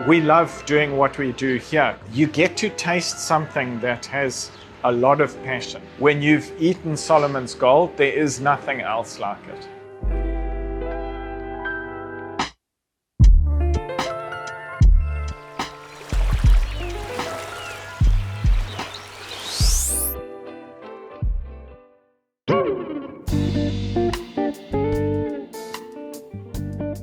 We love doing what we do here. You get to taste something that has a lot of passion. When you've eaten Solomon's Gold, there is nothing else like it.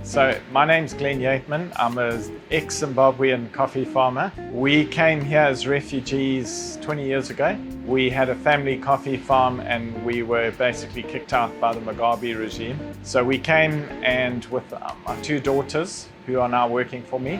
So my name's Glenn Yateman. I'm an ex-Zimbabwean coffee farmer. We came here as refugees 20 years ago. We had a family coffee farm and we were basically kicked out by the Mugabe regime. So we came and with my two daughters who are now working for me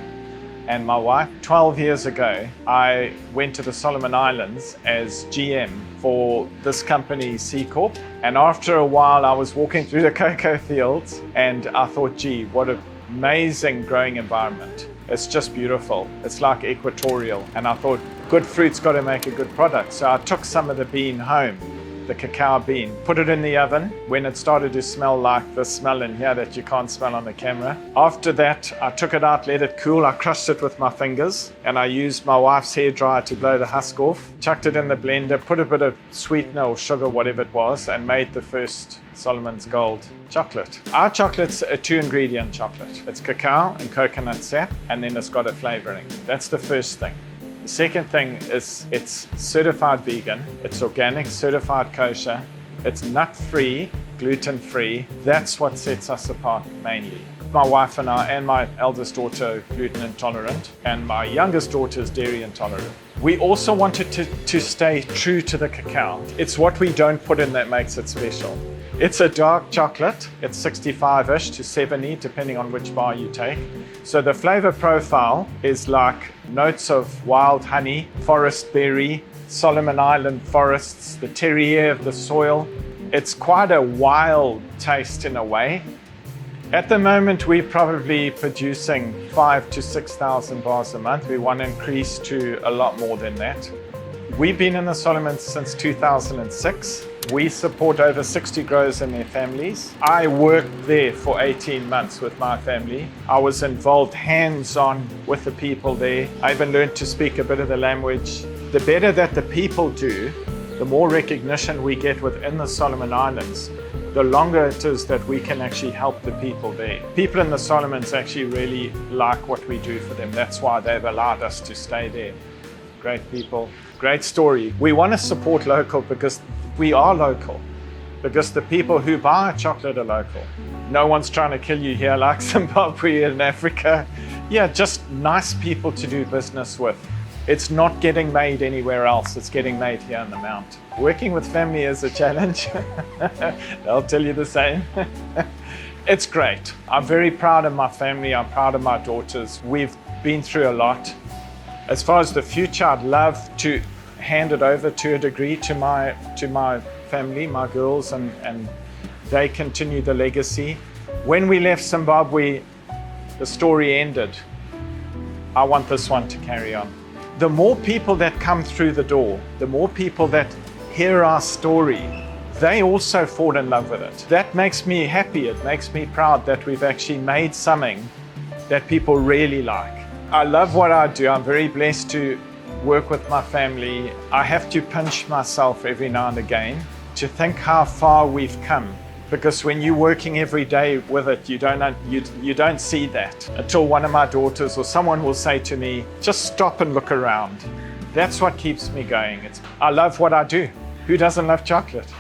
and my wife. 12 years ago, I went to the Solomon Islands as GM for this company, C Corp. And after a while, I was walking through the cocoa fields and I thought, gee, what an amazing growing environment. It's just beautiful. It's like equatorial. And I thought, good fruit's got to make a good product. So I took some of the bean home, the cacao bean, put it in the oven. When it started to smell like the smell in here that you can't smell on the camera. After that, I took it out, let it cool. I crushed it with my fingers and I used my wife's hairdryer to blow the husk off. Chucked it in the blender, put a bit of sweetener or sugar, whatever it was, and made the first Solomon's Gold chocolate. Our chocolate's a 2-ingredient chocolate. It's cacao and coconut sap, and then it's got a flavoring. That's the first thing. The second thing is it's certified vegan, it's organic, certified kosher, it's nut-free, gluten-free. That's what sets us apart mainly. My wife and I and my eldest daughter are gluten intolerant and my youngest daughter is dairy intolerant. We also wanted to stay true to the cacao. It's what we don't put in that makes it special. It's a dark chocolate. It's 65-ish to 70, depending on which bar you take. So the flavor profile is like notes of wild honey, forest berry, Solomon Island forests, the terroir of the soil. It's quite a wild taste in a way. At the moment, we're probably producing 5,000 to 6,000 bars a month. We want to increase to a lot more than that. We've been in the Solomons since 2006. We support over 60 growers and their families. I worked there for 18 months with my family. I was involved hands-on with the people there. I even learned to speak a bit of the language. The better that the people do, the more recognition we get within the Solomon Islands, the longer it is that we can actually help the people there. People in the Solomons actually really like what we do for them. That's why they've allowed us to stay there. Great people, great story. We want to support local because we are local, because the people who buy chocolate are local. No one's trying to kill you here like Zimbabwe and Africa. Yeah, just nice people to do business with. It's not getting made anywhere else, it's getting made here in the Mount. Working with family is a challenge. They'll tell you the same. It's great. I'm very proud of my family, I'm proud of my daughters. We've been through a lot. As far as the future, I'd love to hand it over to a degree to my family, my girls, and they continue the legacy. When we left Zimbabwe, the story ended. I want this one to carry on. The more people that come through the door, the more people that hear our story, they also fall in love with it. That makes me happy. It makes me proud that we've actually made something that people really like. I love what I do. I'm very blessed to work with my family. I have to pinch myself every now and again to think how far we've come. Because when you're working every day with it, you don't see that until one of my daughters or someone will say to me, just stop and look around. That's what keeps me going. I love what I do. Who doesn't love chocolate?